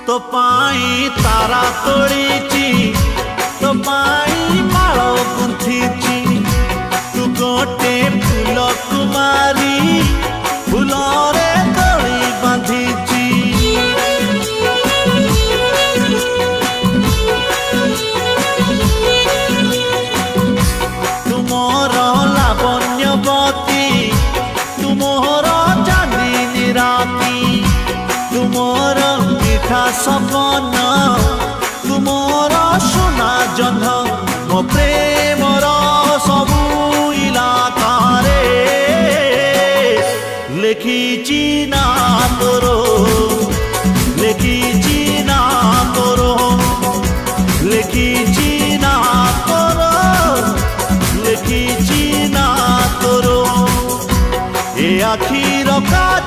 तो पाई तारा तोड़ीची तो पाई माल गुंथीची तू गोटे फूल कुमारी फूलरे दड़ी बांधीची तुमर लावण्यवती तुमर चांदनी राती तुमर मिठा सपन तुमर सोना जन्ह मो प्रेमर सबू इलाकारे लेखिची ना तोरो लेखिची ना तोरो लेखिची ना